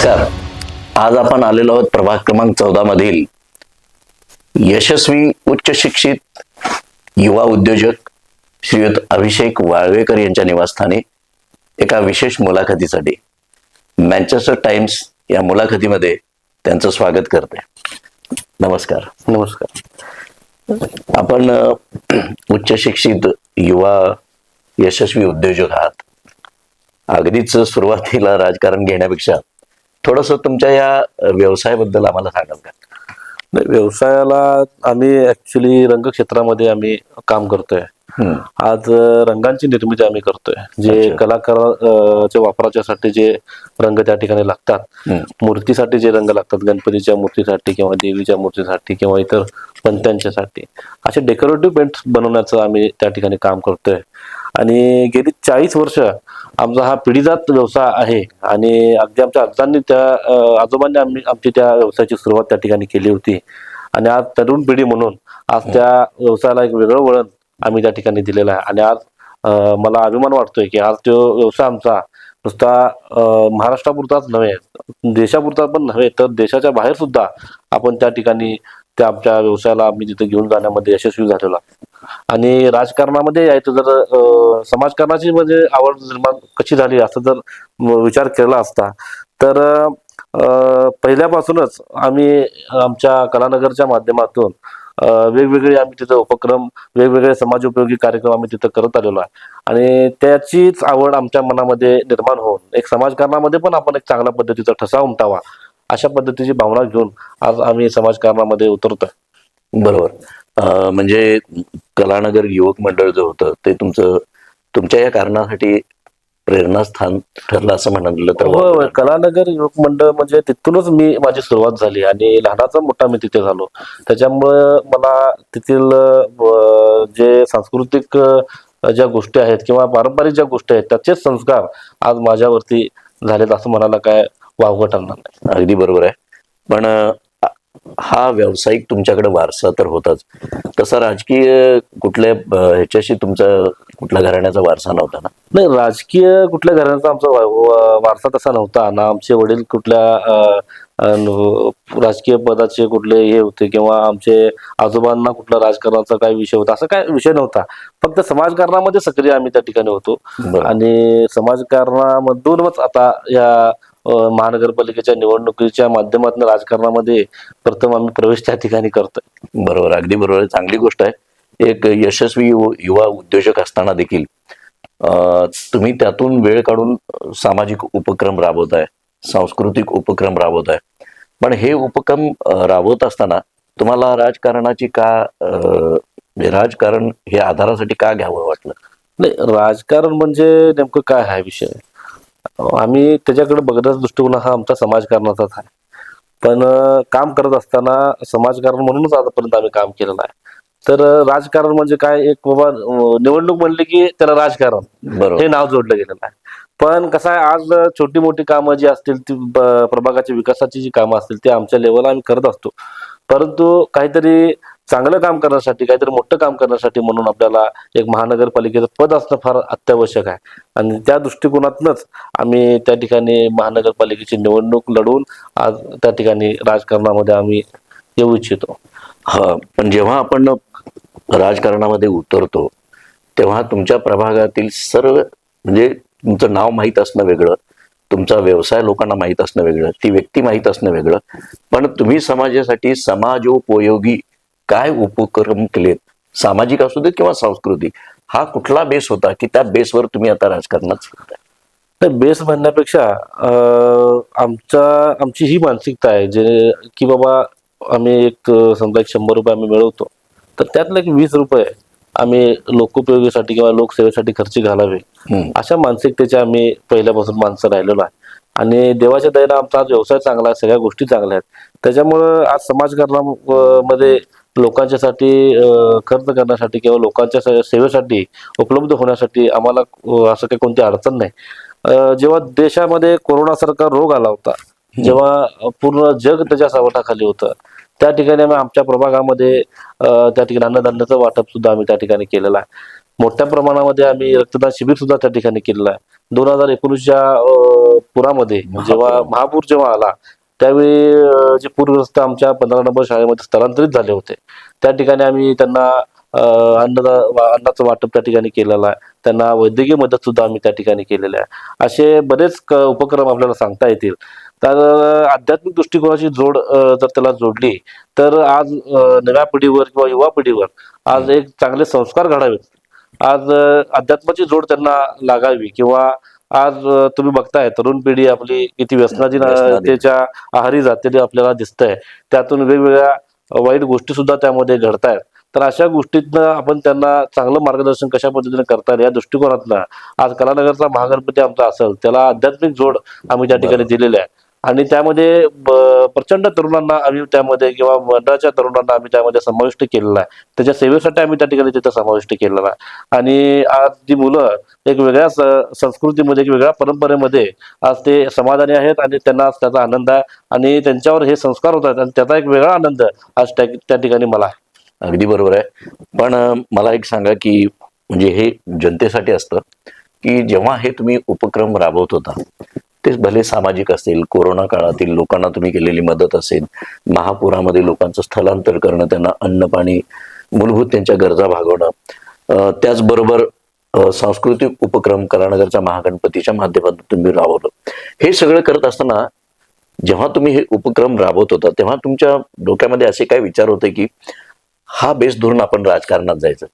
नमस्कार. आज आपण आलेलो आहोत प्रभाग क्रमांक 14 मधील यशस्वी उच्च शिक्षित युवा उद्योजक श्रीयुत अभिषेक वाळवेकर यांच्या निवासस्थानी एका विशेष मुलाखतीसाठी. मँचेस्टर टाइम्स या मुलाखतीमध्ये त्यांचं स्वागत करते. नमस्कार. नमस्कार. आपण उच्च शिक्षित युवा यशस्वी उद्योजक आहात. अगदीच सुरुवातीला राजकारण घेण्यापेक्षा थोडस तुमच्या या व्यवसायाबद्दल आम्हाला सांगाल का? व्यवसायाला आम्ही ऍक्च्युली रंगक्षेत्रामध्ये आम्ही काम करतोय. आज रंगांची निर्मिती आम्ही करतोय. जे कलाकाराच्या वापराच्यासाठी जे रंग त्या ठिकाणी लागतात, मूर्तीसाठी जे रंग लागतात, गणपतीच्या मूर्तीसाठी किंवा देवीच्या मूर्तीसाठी किंवा इतर पंत्यांच्यासाठी असे डेकोरेटिव्ह पेंट्स बनवण्याचं आम्ही त्या ठिकाणी काम करतोय. आणि गेली 40 वर्ष आमचा हा पिढीजात व्यवसाय आहे. आणि अगदी आमच्या आजोबांनी आजोबांनी आमची त्या व्यवसायाची सुरुवात त्या ठिकाणी केली होती. आणि आज तरुण पिढी म्हणून आज त्या व्यवसायाला एक वेगळं वळण आम्ही त्या ठिकाणी दिलेलं आहे. आणि आज मला अभिमान वाटतोय की आज तो व्यवसाय आमचा नुसता महाराष्ट्रापुरताच नव्हे, देशापुरता पण नव्हे, तर देशाच्या बाहेर सुद्धा आपण त्या ठिकाणी त्या आमच्या व्यवसायाला आम्ही तिथे घेऊन जाण्यामध्ये यशस्वी झालेलो. आणि राजकारणामध्ये यायचं जर समाजकारणाची म्हणजे आवड निर्माण कशी झाली असं जर विचार केला असता तर पहिल्यापासूनच आम्ही आमच्या कलानगरच्या माध्यमातून वेगवेगळे आम्ही तिथं उपक्रम, वेगवेगळे समाजोपयोगी कार्यक्रम आम्ही तिथं करत आलेलो आहे. आणि त्याचीच आवड आमच्या मनामध्ये निर्माण होऊन एक समाजकारणामध्ये पण आपण एक चांगल्या पद्धतीचा ठसा उमटावा अशा पद्धतीची भावना घेऊन आज आम्ही समाजकारणामध्ये उतरतोय. बरोबर. म्हणजे कलानगर युवक मंडळ जो होतं ते तुमच्या या कारणासाठी प्रेरणास्थान ठरलं असं म्हणाल तर? हो, कलानगर युवक मंडळ म्हणजे तिथूनच माझी सुरुवात झाली आणि लहानाचा मोठा मी तिथे झालो. त्याच्यामुळं मला तेथील जे सांस्कृतिक ज्या गोष्टी आहेत किंवा पारंपरिक ज्या गोष्टी आहेत त्याचेच संस्कार आज माझ्यावरती झालेत असं म्हणायला काय वावगं ठरणार नाही. अगदी बरोबर आहे. पण हा व्यावसायिक तुमच्याकडे वारसा तर होताच, तसा राजकीय कुठल्या ह्याच्याशी तुमचा कुठल्या घराण्याचा वारसा नव्हता ना? नाही, राजकीय कुठल्या घराण्याचा आमचा वारसा तसा नव्हता ना. आमचे वडील कुठल्या राजकीय पदाचे कुठले हे होते किंवा आमचे आजोबांना कुठला राजकारणाचा काय विषय होता असं काय विषय नव्हता. फक्त समाजकारणामध्ये सक्रिय आम्ही त्या ठिकाणी होतो. आणि समाजकारणामधूनच आता या महानगरपालिकेच्या निवडणुकीच्या माध्यमातून राजकारणामध्ये प्रथम आम्ही प्रवेश त्या ठिकाणी करतोय. बरोबर, अगदी बरोबर. चांगली गोष्ट आहे. एक यशस्वी युवा उद्योजक असताना देखील तुम्ही त्यातून वेळ काढून सामाजिक उपक्रम राबवताय, सांस्कृतिक उपक्रम राबवताय. पण हे उपक्रम राबवत असताना तुम्हाला राजकारणाची राजकारण हे आधारासाठी का घ्यावं वाटलं? नाही, राजकारण म्हणजे नेमकं काय हा विषय, आम्ही त्याच्याकडे बघण्याचा दृष्टिकोन हा आमचा समाजकारणाचाच आहे. पण काम करत असताना समाजकारण म्हणूनच आतापर्यंत आम्ही काम केलेलं आहे. तर राजकारण म्हणजे काय, एक बाबा निवडणूक म्हणली की त्याला राजकारण हे नाव जोडलं गेलेलं आहे. पण कसं आहे, आज छोटी मोठी कामं जी असतील ती प्रभागाच्या विकासाची जी कामं असतील ती आमच्या लेवलला आम्ही करत असतो. परंतु काहीतरी चांगलं काम करण्यासाठी, काहीतरी मोठं काम करण्यासाठी म्हणून आपल्याला एक महानगरपालिकेचं पद असणं फार अत्यावश्यक आहे. आणि त्या दृष्टिकोनातूनच आम्ही त्या ठिकाणी महानगरपालिकेची निवडणूक लढवून आज त्या ठिकाणी राजकारणामध्ये आम्ही येऊ इच्छितो. हा, पण जेव्हा आपण राजकारणामध्ये उतरतो तेव्हा तुमच्या प्रभागातील सर्व म्हणजे तुमचं नाव माहीत असणं वेगळं, तुमचा व्यवसाय लोकांना माहीत असणं वेगळं, ती व्यक्ती माहीत असणं वेगळं. पण तुम्ही समाजासाठी समाजोपयोगी काय उपक्रम केलेत, सामाजिक असू देत किंवा सांस्कृतिक, हा कुठला बेस होता की त्या बेसवर तुम्ही आता राजकारणात शिकताय? बेस म्हणण्यापेक्षा आमची ही मानसिकता आहे जे की बाबा आम्ही एक समजा 100 रुपये आम्ही मिळवतो तर त्यातले 20 रुपये आम्ही लोकोपयोगीसाठी किंवा लोकसेवेसाठी खर्च घालावे अशा मानसिकतेचे आम्ही पहिल्यापासून माणसं राहिलेलो आहे. आणि देवाच्या दयेने आमचा आज व्यवसाय चांगला आहे, सगळ्या गोष्टी चांगल्या आहेत. त्याच्यामुळं आज समाजकारणामध्ये लोकांच्यासाठी खर्च करण्यासाठी किंवा लोकांच्या सेवेसाठी उपलब्ध होण्यासाठी आम्हाला असं काही कोणती अडचण नाही. जेव्हा देशामध्ये कोरोनासारखा रोग आला होता, जेव्हा पूर्ण जग त्याच्या सावटाखाली होतं, त्या ठिकाणी आम्ही आमच्या प्रभागामध्ये त्या ठिकाणी अन्नधान्याचं वाटप सुद्धा आम्ही त्या ठिकाणी केलेलं आहे. मोठ्या प्रमाणामध्ये आम्ही रक्तदान शिबिर सुद्धा त्या ठिकाणी केलेलं आहे. 2019च्या पुरामध्ये जेव्हा महापूर जेव्हा आला त्यावेळी जे पूरग्रस्त आमच्या 15 नंबर शाळेमध्ये स्थलांतरित झाले होते, त्या ठिकाणी आम्ही त्यांना अन्नाचं वाटप त्या ठिकाणी केलेलं आहे. त्यांना वैद्यकीय मदत सुद्धा आम्ही त्या ठिकाणी केलेली आहे. असे बरेच उपक्रम आपल्याला सांगता येतील. तर आध्यात्मिक दृष्टिकोनाची जोड जर त्याला जोडली तर आज नव्या पिढीवर किंवा युवा पिढीवर आज एक चांगले संस्कार घडावेत, आज अध्यात्माची जोड त्यांना लागावी किंवा आज तुम्ही बघताय तरुण पिढी आपली किती व्यसनाधीनतेच्या आहारी जातेली आपल्याला दिसतंय. त्यातून वेगवेगळ्या वाईट गोष्टी सुद्धा त्यामध्ये घडतायत. तर अशा गोष्टीतनं आपण त्यांना चांगलं मार्गदर्शन कशा पद्धतीने करता येईल या दृष्टिकोनातनं आज कलानगरचा महागणपती आमचा असेल त्याला आध्यात्मिक जोड आम्ही त्या ठिकाणी दिलेली आहे. आणि त्यामध्ये प्रचंड तरुणांना आम्ही त्यामध्ये किंवा मंडळाच्या तरुणांना आम्ही त्यामध्ये समाविष्ट केलेला आहे. त्याच्या सेवेसाठी आम्ही त्या ठिकाणी तिथं समाविष्ट केलेला आहे. आणि आज जी मुलं एक वेगळ्या संस्कृतीमध्ये एक वेगळ्या परंपरेमध्ये आज ते समाधानी आहेत आणि त्यांना आज त्याचा आनंद आहे आणि त्यांच्यावर हे संस्कार होत आहेत आणि त्याचा एक वेगळा आनंद आज त्या ठिकाणी मला आहे. अगदी बरोबर आहे. पण मला एक सांगा की म्हणजे हे जनतेसाठी असतं की जेव्हा हे तुम्ही उपक्रम राबवत होता ते भले सामाजिक असतील, कोरोना काळातील लोकांना तुम्ही केलेली मदत असेल, महापुरामध्ये लोकांचं स्थलांतर करणं, त्यांना अन्न पाणी मूलभूत त्यांच्या गरजा भागवणं, त्याचबरोबर सांस्कृतिक उपक्रम कलानगरच्या महागणपतीच्या माध्यमातून तुम्ही राबवलं. हे सगळं करत असताना जेव्हा तुम्ही हे उपक्रम राबवत होता तेव्हा तुमच्या डोक्यामध्ये असे काय विचार होते की हा बेस धरून आपण राजकारणात जायचं?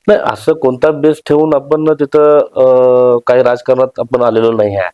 नाही, असं कोणता बेस ठेवून आपण तिथं काही राजकारणात आपण आलेलो नाही आहे.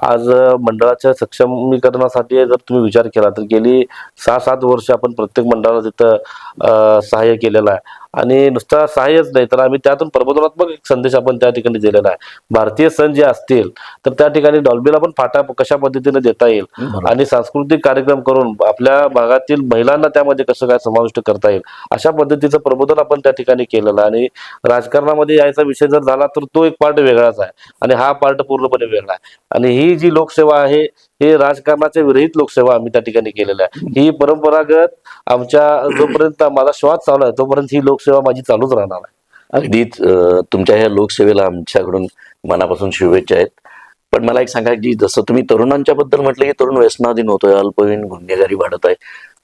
आज मंडळाच्या सक्षमीकरणासाठी जर तुम्ही विचार केला तर गेली 6-7 वर्ष आपण प्रत्येक मंडळाला तिथं सहाय्य केलेलं आहे. आणि नुसता सहाय्यच नाही तर आम्ही त्यातून प्रबोधनात्मक एक संदेश आपण त्या ठिकाणी दिलेला आहे. भारतीय सण जे असतील तर त्या ठिकाणी डॉल्बीला पण फाटा कशा पद्धतीने देता येईल आणि सांस्कृतिक कार्यक्रम करून आपल्या भागातील महिलांना त्यामध्ये कसं काय समाविष्ट करता येईल अशा पद्धतीचं प्रबोधन आपण त्या ठिकाणी केलेलं आहे. आणि राजकारणामध्ये यायचा विषय जर झाला तर तो एक पार्ट वेगळाच आहे आणि हा पार्ट पूर्णपणे वेगळा आहे. आणि ही जी लोकसेवा आहे हे राजकारणाच्या विरहित लोकसेवा आम्ही त्या ठिकाणी केलेल्या आहे. ही परंपरागत आमच्या जोपर्यंत माझा श्वास चालू आहे तोपर्यंत ही लोकसेवा माझी चालूच राहणार आहे. अगदीच तुमच्या ह्या लोकसेवेला आमच्याकडून मनापासून शुभेच्छा आहेत. पण मला एक सांगा की जसं तुम्ही तरुणांच्या बद्दल म्हटलं की तरुण व्यसनाधीन होतोय, अल्पवयीन गुन्हेगारी वाढत आहे,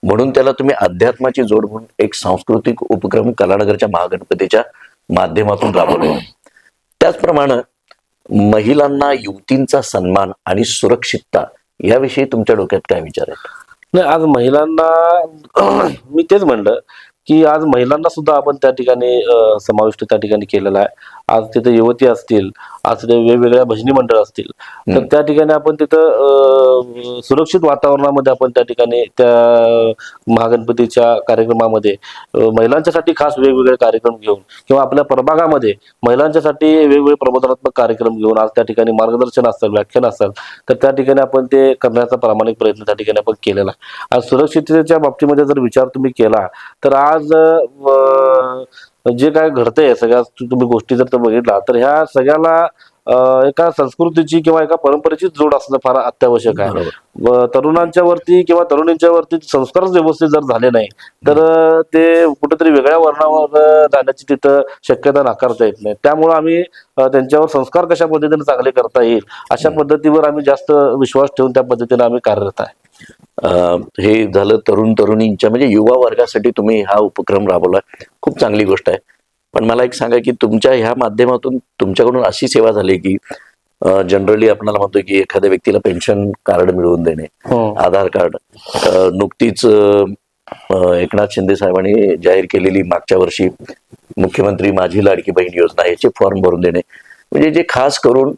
म्हणून त्याला तुम्ही अध्यात्माची जोड म्हणून एक सांस्कृतिक उपक्रम कलानगरच्या महागणपतीच्या माध्यमातून राबवले. त्याचप्रमाणे महिलांना युवतींचा सन्मान आणि सुरक्षितता याविषयी तुमच्या डोक्यात काय विचार आहेत? नाही, आज महिलांना मी तेच म्हणलं की आज महिलांना सुद्धा आपण त्या ठिकाणी समाविष्ट त्या ठिकाणी केलेला आहे. आज तिथे युवती असतील, आज तिथे वेगवेगळ्या भजनी मंडळ असतील तर त्या ठिकाणी आपण तिथं सुरक्षित वातावरणामध्ये आपण त्या ठिकाणी त्या महागणपतीच्या कार्यक्रमामध्ये महिलांच्यासाठी खास वेगवेगळे कार्यक्रम घेऊन किंवा आपल्या प्रभागामध्ये महिलांच्यासाठी वेगवेगळे प्रबोधनात्मक कार्यक्रम घेऊन आज त्या ठिकाणी मार्गदर्शन असेल, व्याख्यान असेल तर त्या ठिकाणी आपण ते करण्याचा प्रामाणिक प्रयत्न त्या ठिकाणी आपण केलेला आहे. आज सुरक्षिततेच्या बाबतीमध्ये जर विचार तुम्ही केला तर आज जे काय घडतंय सगळ्या तुम्ही गोष्टी जर बघितला तर ह्या सगळ्याला एका संस्कृतीची किंवा एका परंपरेची जोड असणं फार अत्यावश्यक आहे. तरुणांच्या वरती किंवा तरुणींच्या वरती संस्कारच व्यवस्थित जर झाले नाही तर ते कुठेतरी वेगळ्या वर्णावर जाण्याची तिथं शक्यता नाकारता येत नाही. त्यामुळे आम्ही त्यांच्यावर संस्कार कशा पद्धतीने चांगले करता येईल अशा पद्धतीवर आम्ही जास्त विश्वास ठेवून त्या पद्धतीने आम्ही कार्यरत आहे. हे झालं तरुण तरुणींच्या म्हणजे युवा वर्गासाठी तुम्ही हा उपक्रम राबवला, खूप चांगली गोष्ट आहे. पण मला एक सांगा की तुमच्या ह्या माध्यमातून तुमच्याकडून अशी सेवा झाली की जनरली आपल्याला म्हणतो की एखाद्या व्यक्तीला पेन्शन कार्ड मिळवून देणे, आधार कार्ड, नुकतीच एकनाथ शिंदे साहेबांनी जाहीर केलेली मागच्या वर्षी मुख्यमंत्री माझी लाडकी बहीण योजना याचे फॉर्म भरून देणे, म्हणजे जे खास करून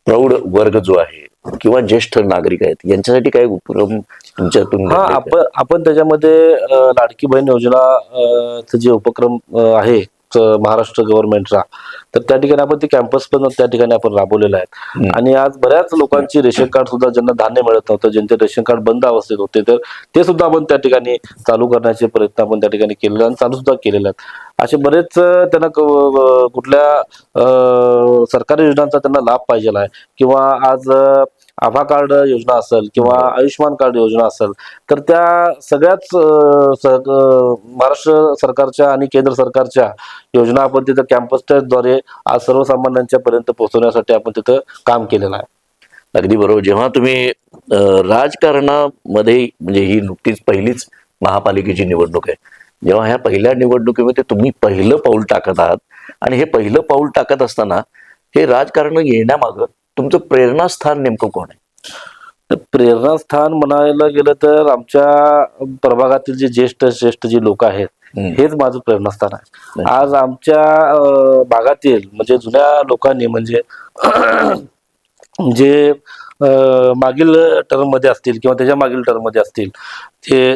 प्रौढ वर्ग जो आहे किंवा ज्येष्ठ नागरिक आहेत यांच्यासाठी काय उपक्रम तुमच्यातून? आपण त्याच्यामध्ये लाडकी बहीण योजना जे उपक्रम आहे महाराष्ट्र गव्हर्नमेंटचा तर त्या ठिकाणी आपण ते कॅम्पस पण त्या ठिकाणी आपण राबवलेलं आहे. आणि आज बऱ्याच लोकांची रेशन कार्ड सुद्धा ज्यांना धान्य मिळत नव्हतं, ज्यांचे रेशन कार्ड बंद अवस्थेत होते, तर ते सुद्धा आपण त्या ठिकाणी चालू करण्याचे प्रयत्न आपण त्या ठिकाणी केलेले आणि चालू सुद्धा केलेले आहेत. असे बरेच त्यांना कुठल्या सरकारी योजनांचा त्यांना लाभ पाहिजे आहे, किंवा आज आभा कार्ड योजना असेल किंवा आयुष्यमान कार्ड योजना असेल, तर त्या सगळ्याच महाराष्ट्र सरकारच्या आणि केंद्र सरकारच्या योजना आपण तिथं कॅम्पसच्याद्वारे आज सर्वसामान्यांच्या पर्यंत पोहोचवण्यासाठी आपण तिथं काम केलेलं आहे. अगदी बरोबर. जेव्हा तुम्ही राजकारणामध्ये म्हणजे ही नुकतीच पहिलीच महापालिकेची निवडणूक आहे, जेव्हा ह्या पहिल्या निवडणुकीमध्ये तुम्ही पहिलं पाऊल टाकत आहात आणि हे पहिलं पाऊल टाकत असताना हे राजकारण येण्यामागं तुमचं प्रेरणास्थान नेमकं कोण आहे? तर प्रेरणास्थान म्हणायला गेलं तर आमच्या प्रभागातील जे ज्येष्ठ जे लोक आहेत, हेच माझं प्रेरणास्थान आहे. आज आमच्या भागातील म्हणजे जुन्या लोकांनी म्हणजे जे मागील टर्म मध्ये असतील किंवा त्याच्या मागील टर्म मध्ये असतील, ते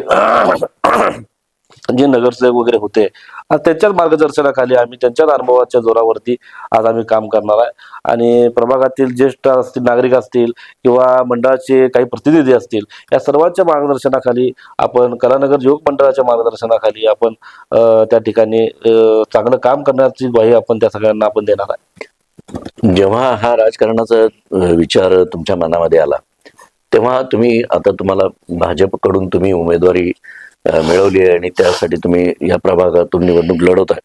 जे नगरसेवक वगैरे होते, आज त्यांच्याच मार्गदर्शनाखाली आम्ही त्यांच्याच अनुभवाच्या जोरावरती आज आम्ही काम करणार आहे. आणि प्रभागातील ज्येष्ठ असतील, नागरिक असतील किंवा मंडळाचे काही प्रतिनिधी असतील, या सर्वांच्या मार्गदर्शनाखाली आपण कलानगर युवक मंडळाच्या मार्गदर्शनाखाली आपण त्या ठिकाणी चांगलं काम करण्याची ग्वाही आपण त्या सगळ्यांना आपण देणार आहे. जेव्हा हा राजकारणाचा विचार तुमच्या मनामध्ये आला, तेव्हा तुम्ही आता तुम्हाला भाजपकडून तुम्ही उमेदवारी मिळवली आहे आणि त्यासाठी तुम्ही या प्रभागातून निवडणूक लढवत आहे.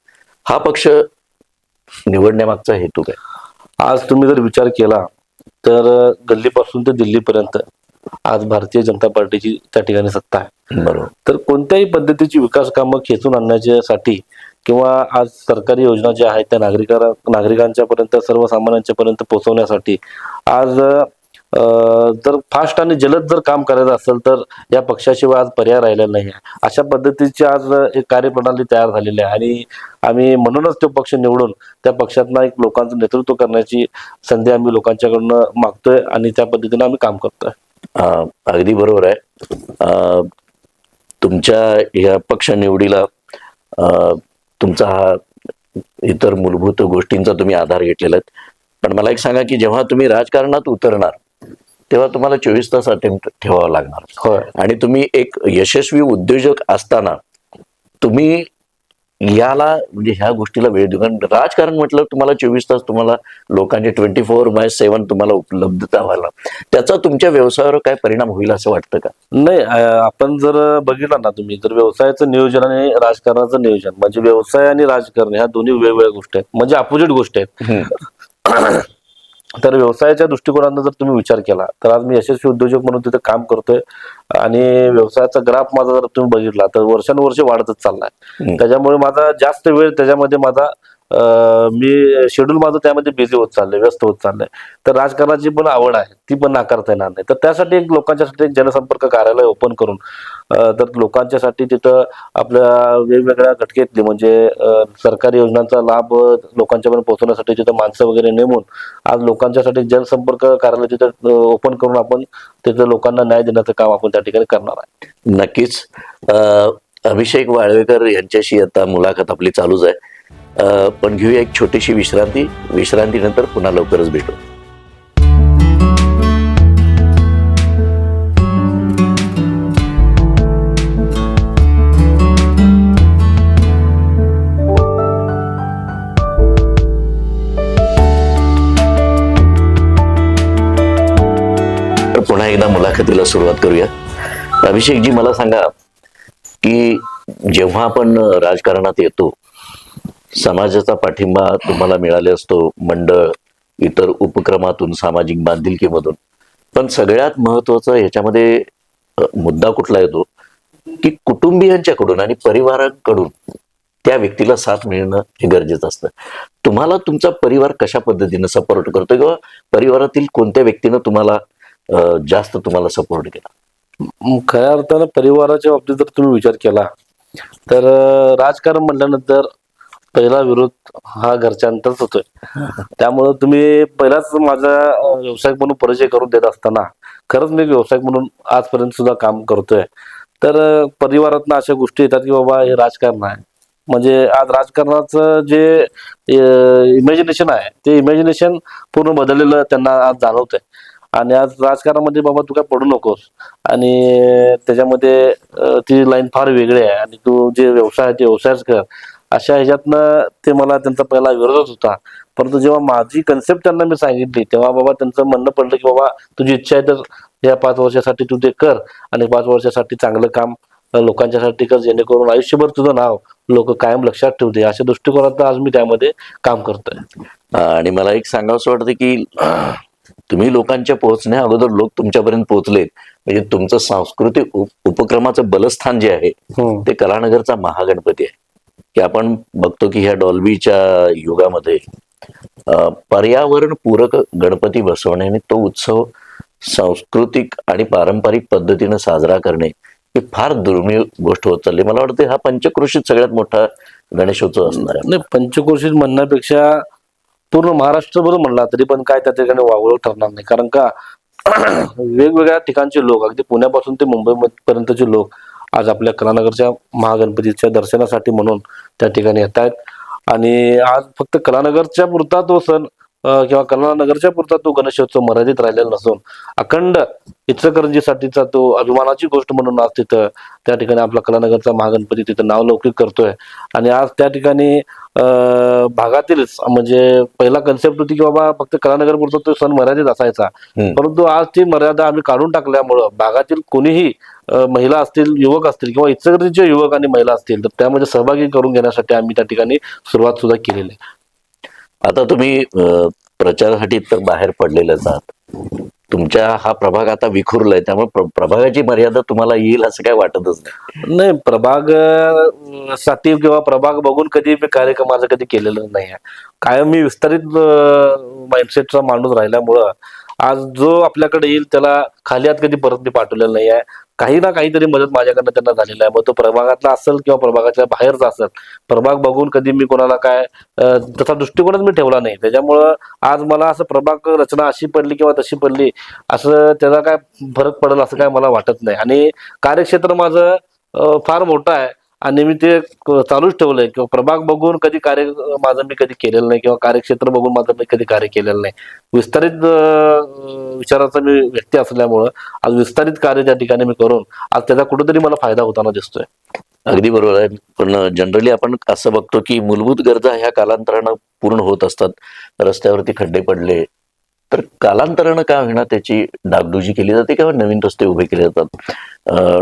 हा पक्ष निवडण्यामागचा हेतू काय? आज तुम्ही जर विचार केला तर गल्लीपासून ते दिल्लीपर्यंत आज भारतीय जनता पार्टीची त्या ठिकाणी सत्ता आहे. बरोबर. तर कोणत्याही पद्धतीची विकास कामं खेचून आणण्यासाठी किंवा आज सरकारी योजना ज्या आहेत त्या नागरिकांच्या पर्यंत, सर्वसामान्यांच्या पर्यंत पोहोचवण्यासाठी आज जर फास्ट आणि जलद जर काम करायचं असेल तर या पक्षाशिवाय आज पर्याय राहिलेला नाही आहे. अशा पद्धतीची आज एक कार्यप्रणाली तयार झालेली आहे आणि आम्ही म्हणूनच तो पक्ष निवडून त्या पक्षातना एक लोकांचं नेतृत्व करण्याची संधी आम्ही लोकांच्याकडनं मागतोय आणि त्या पद्धतीने आम्ही काम करतोय. अगदी बरोबर आहे. तुमच्या या पक्ष निवडीला तुमचा हा इतर मूलभूत गोष्टींचा तुम्ही आधार घेतलेला आहे. पण मला एक सांगा की जेव्हा तुम्ही राजकारणात उतरणार तेव्हा तुम्हाला 24 तास अटेम्प्ट ठेवावा लागणार. होय. आणि तुम्ही एक यशस्वी उद्योजक असताना तुम्ही याला म्हणजे ह्या गोष्टीला वेळ देऊ, कारण राजकारण म्हटलं तुम्हाला 24 तास तुम्हाला लोकांचे 24/7 तुम्हाला उपलब्धता व्हायला, त्याचा तुमच्या व्यवसायावर काय परिणाम होईल असं वाटतं का? नाही, आपण जर बघितलं ना, तुम्ही जर व्यवसायाचं नियोजन आणि राजकारणाचं नियोजन म्हणजे व्यवसाय आणि राजकारण ह्या दोन्ही वेगवेगळ्या गोष्टी आहेत, म्हणजे अपोजिट गोष्टी आहेत. तर व्यवसायाच्या दृष्टिकोनातून जर तुम्ही विचार केला तर आज मी यशस्वी उद्योजक म्हणून तिथे काम करतोय आणि व्यवसायाचा ग्राफ माझा जर तुम्ही बघितला तर वर्षानुवर्षे वाढतच चाललाय. त्याच्यामुळे माझा जास्त वेळ त्याच्यामध्ये माझा मी शेड्यूल माझं त्यामध्ये बिझी होत चाललंय, व्यस्त होत चाललंय. तर राजकारणाची पण आवड आहे, ती पण नाकारता येणार नाही. तर त्यासाठी एक लोकांच्यासाठी एक जनसंपर्क कार्यालय ओपन करून तर लोकांच्यासाठी तिथं आपल्या वेगवेगळ्या घटकेतली म्हणजे सरकारी योजनांचा लाभ लोकांच्यापर्यंत पोहोचवण्यासाठी तिथं माणसं वगैरे नेमून आज लोकांच्यासाठी जनसंपर्क कार्यालय तिथं ओपन करून आपण तिथं लोकांना न्याय देण्याचं काम आपण त्या ठिकाणी करणार आहे. नक्कीच. अभिषेक वाळवेकर यांच्याशी आता मुलाखत आपली चालूच आहे, पण घेऊया एक छोटीशी विश्रांतीनंतर पुन्हा लवकरच भेटू. पुन्हा एकदा मुलाखतीला सुरुवात करूया. अभिषेक जी, मला सांगा की जेव्हा आपण राजकारणात येतो, समाजाचा पाठिंबा तुम्हाला मिळाले असतो, मंडळ इतर उपक्रमातून, सामाजिक बांधिलकीमधून, पण सगळ्यात महत्वाचा ह्याच्यामध्ये मुद्दा कुठला येतो की कुटुंबियांच्याकडून आणि परिवाराकडून त्या व्यक्तीला साथ मिळणं हे गरजेचं असतं. तुम्हाला तुमचा परिवार कशा पद्धतीनं सपोर्ट करतो किंवा परिवारातील कोणत्या व्यक्तीनं तुम्हाला जास्त तुम्हाला सपोर्ट केला? खऱ्या अर्थानं परिवाराच्या बाबतीत जर तुम्ही विचार केला तर राजकारण म्हटल्यानंतर पहिला विरोध हा घरच्यांचाच होतोय. त्यामुळे तुम्ही पहिलाच माझा व्यावसायिक म्हणून परिचय करून देत असताना खरंच मी व्यावसायिक म्हणून आजपर्यंत सुद्धा काम करतोय. तर परिवारातनं अशा गोष्टी येतात की बाबा हे राजकारण आहे, म्हणजे आज राजकारणाचं जे इमॅजिनेशन आहे ते इमॅजिनेशन पूर्ण बदललेलं त्यांना आज जाणवतंय. आणि आज राजकारणामध्ये बाबा तू काय पडू नकोस, आणि त्याच्यामध्ये ती लाईन फार वेगळी आहे, आणि तू जे व्यवसाय आहे ते व्यवसायच कर, अशा ह्याच्यातनं ते मला त्यांचा पहिला विरोधच होता. परंतु जेव्हा माझी कन्सेप्ट त्यांना मी सांगितली तेव्हा बाबा त्यांचं म्हणणं पडलं की बाबा तुझी इच्छा आहे तर या 5 वर्षासाठी तू ते कर, आणि 5 वर्षासाठी चांगलं काम लोकांच्यासाठी कर, जेणेकरून आयुष्यभर तुझं नाव लोक कायम लक्षात ठेवते. अशा दृष्टिकोनात आज मी त्यामध्ये काम करतोय. आणि मला एक सांगावंसं वाटतं की तुम्ही लोकांच्या पोहोचण्या अगोदर लोक तुमच्यापर्यंत पोहोचलेत, म्हणजे तुमचं सांस्कृतिक उपक्रमाचं बलस्थान जे आहे ते कलानगरचा महागणपती आहे. की आपण बघतो की ह्या डॉल्बीच्या युगामध्ये पर्यावरण पूरक गणपती बसवणे आणि तो उत्सव सांस्कृतिक आणि पारंपरिक पद्धतीनं साजरा करणे ही फार दुर्मिळ गोष्ट होत चालली. मला वाटतं हा पंचक्रोशीत सगळ्यात मोठा गणेशोत्सव असणार आहे. नाही, पंचक्रोशीत म्हणण्यापेक्षा पूर्ण महाराष्ट्रभर म्हणला तरी पण काय त्या ठिकाणी वावळ ठरणार नाही. कारण का वेगवेगळ्या ठिकाणचे लोक, अगदी पुण्यापासून ते मुंबई पर्यंतचे लोक आज आपल्या कलानगरच्या महागणपतीच्या दर्शनासाठी म्हणून त्या ठिकाणी येत आहेत. आणि आज फक्त कलानगरच्या पुरता तो सण किंवा कलानगरच्या पुरता तो गणेशोत्सव मर्यादित राहिलेला नसून अखंड इचलकरंजीसाठीचा तो अभिमानाची गोष्ट म्हणून आज तिथं त्या ठिकाणी आपला कलानगरचा महागणपती तिथं नावलौकिक करतोय. आणि आज त्या ठिकाणी भागातीलच म्हणजे पहिला कन्सेप्ट होती की बाबा फक्त कलानगर पुरता तो सण मर्यादित असायचा, परंतु आज ती मर्यादा आम्ही काढून टाकल्यामुळं भागातील कोणीही महिला असतील, युवक असतील किंवा इचलकरंजीचे युवक आणि महिला असतील तर त्यामध्ये सहभागी करून घेण्यासाठी आम्ही त्या ठिकाणी सुरुवात सुद्धा केलेली आहे. आता तुम्ही प्रचारासाठी तर बाहेर पडलेलेच आहात. तुमच्या हा प्रभाग आता विखुरलाय, त्यामुळे प्रभागाची मर्यादा तुम्हाला येईल असं काय वाटतच नाही. नाही, प्रभाग साठी किंवा प्रभाग बघून कधी मी कार्यक्रमाचं कधी केलेलं नाही आहे. कायम मी विस्तारित माइंडसेटचा माणूस राहिल्यामुळं आज जो आपल्याकडे येईल त्याला खाली हात कधी परत मी पाठवलेलं नाही आहे. काही ना काहीतरी मदत माझ्याकडनं त्यांना झालेला आहे, मग तो प्रभागातला असेल किंवा प्रभागाच्या बाहेरचा असेल. प्रभाग बघून कधी मी कोणाला काय तसा दृष्टिकोनच मी ठेवला नाही. त्याच्यामुळं आज मला असं प्रभाग रचना अशी पडली किंवा तशी पडली असं त्याचा काय फरक पडेल असं काय मला वाटत नाही. आणि कार्यक्षेत्र माझं फार मोठं आहे आणि मी ते चालूच ठेवलंय किंवा प्रभाग बघून कधी कार्य माझं मी कधी केलेलं नाही किंवा कार्यक्षेत्र बघून माझं मी कधी कार्य केलेलं नाही. विस्तारित विचाराचा मी व्यक्ती असल्यामुळं आज विस्तारित कार्य त्या ठिकाणी मी करून आज त्याचा कुठेतरी मला फायदा होताना दिसतोय. अगदी बरोबर आहे. पण जनरली आपण असं बघतो की मूलभूत गरजा ह्या कालांतरानं पूर्ण होत असतात. रस्त्यावरती खड्डे पडले तर कालांतरानं काय होईना त्याची डागडुजी केली जाते किंवा नवीन रस्ते उभे केले जातात,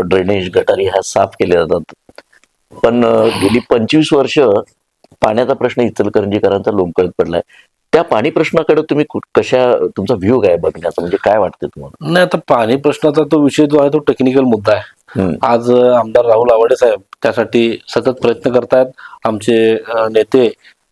ड्रेनेज गटारी ह्या साफ केल्या जातात. पण गेली 25 वर्ष पाण्याचा प्रश्न इचलकरंजीकरांचा लोंबकळत पडलाय. त्या पाणी प्रश्नाकडे तुम्ही तुमचा व्ह्यू काय बघण्याचा, म्हणजे काय वाटतं तुम्हाला? नाही, आता पाणी प्रश्नाचा तो विषय जो आहे तो टेक्निकल मुद्दा आहे. आज आमदार राहुल आवाडे साहेब त्यासाठी सतत प्रयत्न करतायत. आमचे नेते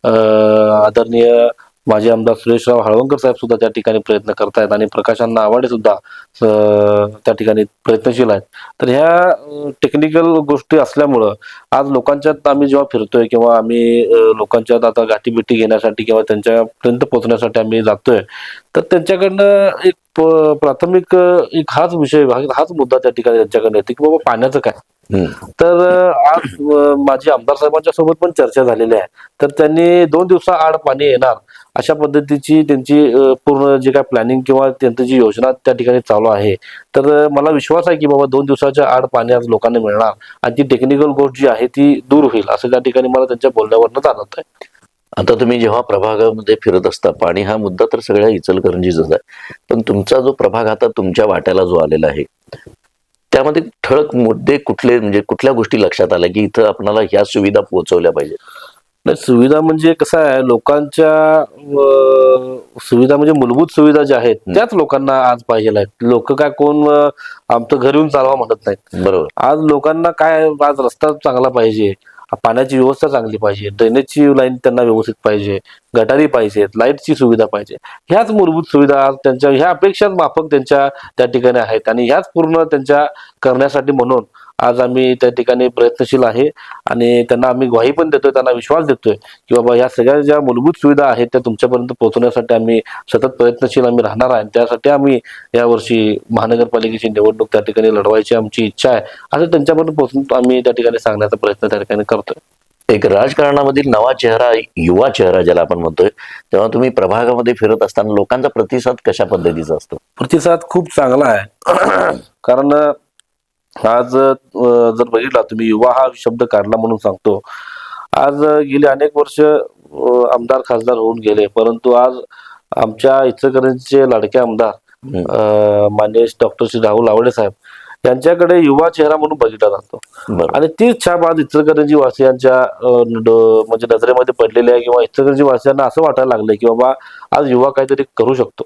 आदरणीय माजी आमदार सुरेशराव हळवंकर साहेब सुद्धा त्या ठिकाणी प्रयत्न करतायत आणि प्रकाश अण्णा आवाडे सुद्धा त्या ठिकाणी प्रयत्नशील आहेत. तर ह्या टेक्निकल गोष्टी असल्यामुळं आज लोकांच्यात आम्ही जेव्हा फिरतोय किंवा आम्ही लोकांच्यात आता गाठीबिटी घेण्यासाठी किंवा त्यांच्यापर्यंत पोहोचण्यासाठी आम्ही जातोय तर त्यांच्याकडनं एक प्राथमिक एक हाच विषय, हाच मुद्दा त्या ठिकाणी त्यांच्याकडे येते की बाबा पाण्याचं काय. तर आज माझी आमदार साहेबांच्या सोबत पण चर्चा झालेली आहे. तर त्यांनी 2 दिवसाआड पाणी येणार अशा पद्धतीची त्यांची पूर्ण जे काय प्लॅनिंग किंवा त्यांची जी योजना त्या ठिकाणी चालू आहे. तर मला विश्वास आहे की बाबा 2 दिवसाच्या आड पाणी आज लोकांना मिळणार आणि ती टेक्निकल गोष्ट जी आहे ती दूर होईल असं त्या ठिकाणी मला त्यांच्या बोलण्यावरनं जाणवत आहे. आता तुम्ही जेव्हा प्रभागामध्ये फिरत असता, पाणी हा मुद्दा तर सगळ्या इचलकरंजीचाच आहे, पण तुमचा जो प्रभाग आता तुमच्या वाट्याला जो आलेला आहे त्यामध्ये ठळक मुद्दे कुठले, म्हणजे कुठल्या गोष्टी लक्षात आल्या की इथं आपल्याला ह्या सुविधा पोहोचवल्या पाहिजेत? नाही, सुविधा म्हणजे कसं आहे, लोकांच्या सुविधा म्हणजे मूलभूत सुविधा ज्या आहेत त्याच लोकांना आज पाहिजे आहेत. लोक काय कोण आमचं घर येऊन चालवा म्हणत नाहीत. बरोबर. आज लोकांना काय, आज रस्ता चांगला पाहिजे, पाण्याची व्यवस्था चांगली पाहिजे, ड्रेनेजची लाईन त्यांना व्यवस्थित पाहिजे, गटारी पाहिजेत, लाईटची सुविधा पाहिजे. ह्याच मूलभूत सुविधा आज त्यांच्या ह्या अपेक्षा माफक त्यांच्या त्या ठिकाणी आहेत आणि ह्याच पूर्ण त्यांच्या करण्यासाठी म्हणून आज आम्ही त्या ठिकाणी प्रयत्नशील आहे आणि त्यांना आम्ही ग्वाही पण देतोय, त्यांना विश्वास देतोय की बाबा ह्या सगळ्या ज्या मूलभूत सुविधा आहेत त्या तुमच्यापर्यंत पोहोचवण्यासाठी आम्ही सतत प्रयत्नशील आम्ही राहणार आहे. त्यासाठी आम्ही यावर्षी महानगरपालिकेची निवडणूक त्या ठिकाणी लढवायची आमची इच्छा आहे असं त्यांच्यापर्यंत पोहोचून आम्ही त्या ठिकाणी सांगण्याचा प्रयत्न त्या ठिकाणी करतोय. एक राजकारणामधील नवा चेहरा, युवा चेहरा ज्याला आपण म्हणतोय, तेव्हा तुम्ही प्रभागामध्ये फिरत असताना लोकांचा प्रतिसाद कशा पद्धतीचा असतो? प्रतिसाद खूप चांगला आहे. कारण आज जर बघितला तुम्ही, युवा हा शब्द काढला म्हणून सांगतो. आज गेली अनेक वर्ष आमदार खासदार होऊन गेले, परंतु आज आमच्या इचलकरंजीचे लाडके आमदार माननीय डॉक्टर श्री राहुल आवडे साहेब यांच्याकडे युवा चेहरा म्हणून बघितला जातो. बरं. आणि तीच छाप आज इचलकरंजी वासियांच्या म्हणजे नजरेमध्ये पडलेली आहे, किंवा इचलकरंजी वासियांना असं वाटायला लागलंय की बाबा आज युवा काहीतरी करू शकतो.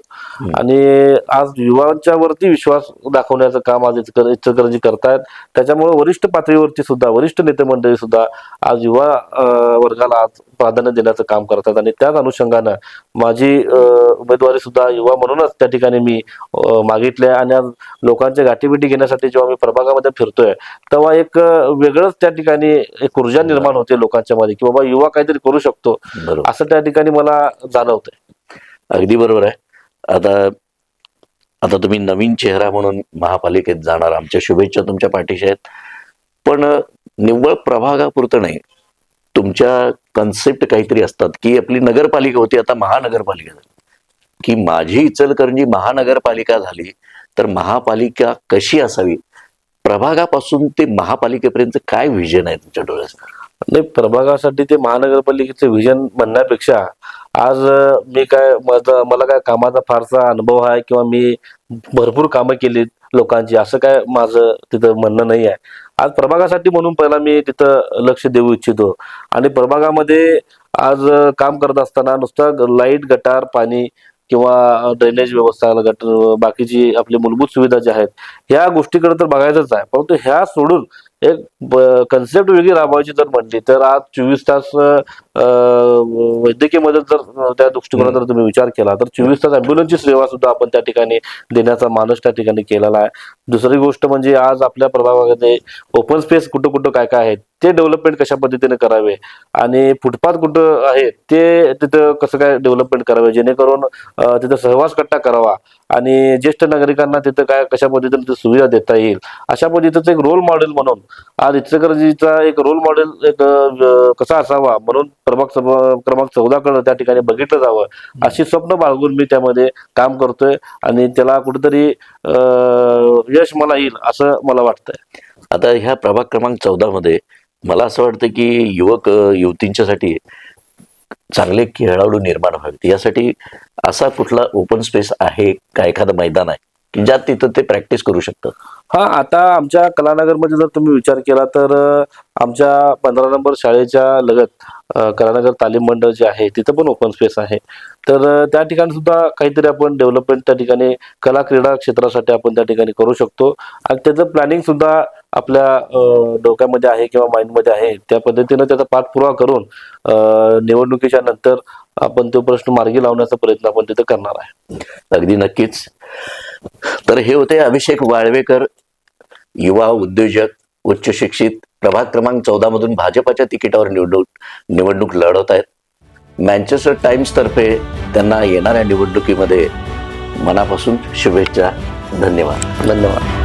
आणि आज युवांच्या वरती विश्वास दाखवण्याचं काम आज इचलकरंजी करतायत. त्याच्यामुळे वरिष्ठ पातळीवरती सुद्धा, वरिष्ठ नेते मंडळी सुद्धा आज युवा वर्गाला आज प्राधान्य देण्याचं काम करतात. आणि त्याच अनुषंगानं माझी उमेदवारी सुद्धा युवा म्हणूनच त्या ठिकाणी मी मागितले. आणि आज लोकांच्या गाठीभेटी घेण्यासाठी जेव्हा मी प्रभागामध्ये फिरतोय, तेव्हा एक वेगळंच त्या ठिकाणी एक ऊर्जा निर्माण होते लोकांच्या मध्ये, की बाबा युवा काहीतरी करू शकतो, असं त्या ठिकाणी मला जाणवतंय. अगदी बरोबर आहे. आता आता तुम्ही नवीन चेहरा म्हणून महापालिकेत जाणार, आमच्या शुभेच्छा तुमच्या पाठीशी आहेत. पण निव्वळ प्रभागापुरतं नाही, तुमच्या कन्सेप्ट काहीतरी असतात की आपली नगरपालिका होती, आता महानगरपालिका झाली, की माझी इचलकरंजी महानगरपालिका झाली तर महापालिका कशी असावी, प्रभागापासून ते महापालिकेपर्यंत काय व्हिजन आहे तुमच्या डोळ्यात? नाही, प्रभागासाठी ते महानगरपालिकेचे व्हिजन म्हणण्यापेक्षा आज मी काय, मला काय कामाचा फारसा अनुभव आहे किंवा मी भरपूर कामं केलीत लोकांची, असं काय माझं तिथं म्हणणं नाही आहे. आज प्रभागासाठी म्हणून पहिला मी तिथं लक्ष देऊ इच्छितो. आणि प्रभागामध्ये आज काम करत असताना नुसतं लाईट, गटार, पाणी किंवा ड्रेनेज व्यवस्था, गटर, बाकीची आपली मूलभूत सुविधा ज्या आहेत ह्या गोष्टीकडे तर बघायचंच आहे. परंतु ह्या सोडून एक कन्सेप्ट वेगळी राबवायची जर म्हणली तर आज 24 तास वैद्यकीय मदत जर त्या दृष्टिकोनात जर तुम्ही विचार केला तर 24 तास अँब्युलन्सची सेवा सुद्धा आपण त्या ठिकाणी देण्याचा मानस त्या ठिकाणी केलेला आहे. दुसरी गोष्ट म्हणजे आज आपल्या प्रभागामध्ये ओपन स्पेस कुठं कुठं काय काय आहेत ते डेव्हलपमेंट कशा पद्धतीने करावे, आणि फुटपाथ कुठं आहे ते तिथं कसं काय डेव्हलपमेंट करावे, जेणेकरून तिथं सहवास कट्टा करावा आणि ज्येष्ठ नागरिकांना तिथं काय कशा पद्धतीने सुविधा देता येईल, अशा पद्धतीचं एक रोल मॉडेल म्हणून आज इचलकरंजीचा एक रोल मॉडेल एक कसा असावा म्हणून क्रमांक 14 कडे त्या ठिकाणी बघितलं जावं, अशी स्वप्न बाळगून मी त्यामध्ये काम करतोय. आणि त्याला कुठेतरी यश मला येईल असं मला वाटतंय. आता ह्या प्रभाग क्रमांक 14 मध्ये मला असं वाटतं की युवक युवतींच्यासाठी चांगले खेळाडू निर्माण व्हावेत, यासाठी असा कुठला ओपन स्पेस आहे का, एखादं मैदान आहे की ज्यात तिथं ते प्रॅक्टिस करू शकतात? हा, आता आमच्या कलानगरमध्ये जर तुम्ही विचार केला तर आमच्या 15 नंबर शाळेच्या लगत कलानगर तालीम मंडळ जे आहे तिथं पण ओपन स्पेस आहे. तर त्या ठिकाणी सुद्धा काहीतरी आपण डेव्हलपमेंट त्या ठिकाणी कला क्रीडा क्षेत्रासाठी आपण त्या ठिकाणी करू शकतो. आणि त्याचं प्लॅनिंग सुद्धा आपल्या डोक्यामध्ये आहे किंवा माइंडमध्ये आहे. त्या पद्धतीनं त्याचा पाठपुरावा करून निवडणुकीच्या नंतर आपण तो प्रश्न मार्गी लावण्याचा प्रयत्न आपण तिथे करणार आहे. अगदी नक्कीच. तर हे होते अभिषेक वाळवेकर, युवा उद्योजक, उच्च शिक्षित, प्रभाग क्रमांक 14 मधून भाजपाच्या तिकिटावर निवडणूक लढवत आहेत. मँचेस्टर टाइम्स तर्फे त्यांना येणाऱ्या निवडणुकीमध्ये मनापासून शुभेच्छा. धन्यवाद. धन्यवाद.